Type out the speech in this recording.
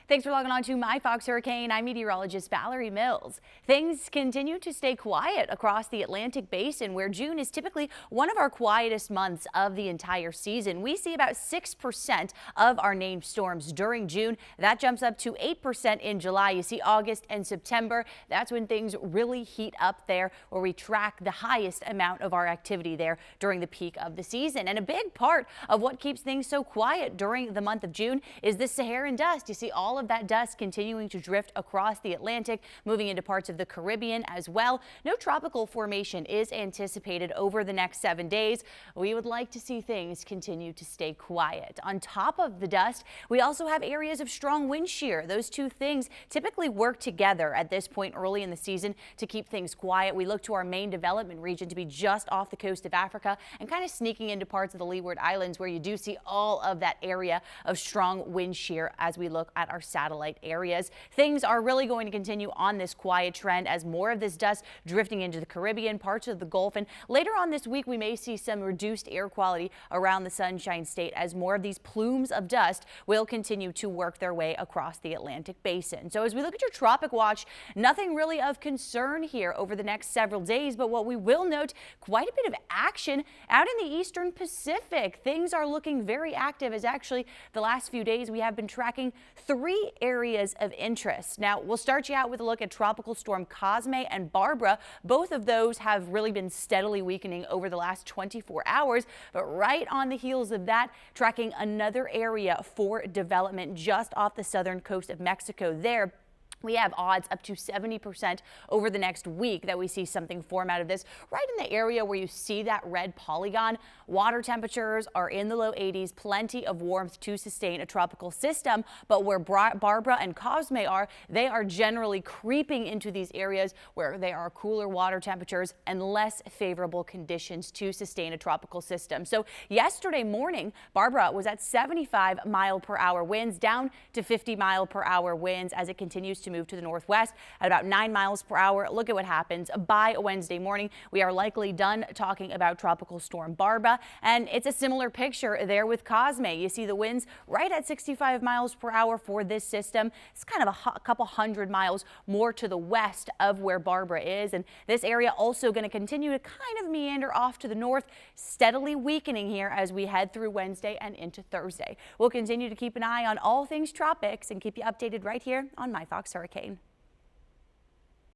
Thanks for logging on to My Fox Hurricane. I'm meteorologist Valerie Mills. Things continue to stay quiet across the Atlantic basin, where June is typically one of our quietest months of the entire season. We see about 6% of our named storms during June. That jumps up to 8% in July. You see August and September. That's when things really heat up there, where we track the highest amount of our activity there during the peak of the season. And a big part of what keeps things so quiet during the month of June is the Saharan dust. You see all of that dust continuing to drift across the Atlantic, moving into parts of the Caribbean as well. No tropical formation is anticipated over the next 7 days. We would like to see things continue to stay quiet. On top of the dust, we also have areas of strong wind shear. Those two things typically work together at this point early in the season to keep things quiet. We look to our main development region to be just off the coast of Africa and kind of sneaking into parts of the Leeward Islands, where you do see all of that area of strong wind shear as we look at our satellite areas. Things are really going to continue on this quiet trend as more of this dust drifting into the Caribbean, parts of the Gulf, and later on this week we may see some reduced air quality around the Sunshine State as more of these plumes of dust will continue to work their way across the Atlantic basin. So as we look at your tropic watch, nothing really of concern here over the next several days, but what we will note, quite a bit of action out in the eastern Pacific. Things are looking very active, as actually the last few days we have been tracking three areas of interest. Now, we'll start you out with a look at Tropical Storm Cosme and Barbara. Both of those have really been steadily weakening over the last 24 hours, but right on the heels of that, tracking another area for development just off the southern coast of Mexico there. We have odds up to 70% over the next week that we see something form out of this. Right in the area where you see that red polygon, water temperatures are in the low 80s, plenty of warmth to sustain a tropical system. But where Barbara and Cosme are, they are generally creeping into these areas where there are cooler water temperatures and less favorable conditions to sustain a tropical system. So yesterday morning, Barbara was at 75-mile-per-hour winds, down to 50-mile-per-hour winds as it continues to move to the northwest at about 9 miles per hour. Look at what happens by Wednesday morning. We are likely done talking about Tropical Storm Barbara, and it's a similar picture there with Cosme. You see the winds right at 65 miles per hour for this system. It's kind of a couple hundred miles more to the west of where Barbara is, and this area also going to continue to kind of meander off to the north, steadily weakening here as we head through Wednesday and into Thursday. We'll continue to keep an eye on all things tropics and keep you updated right here on My Fox Hurricane.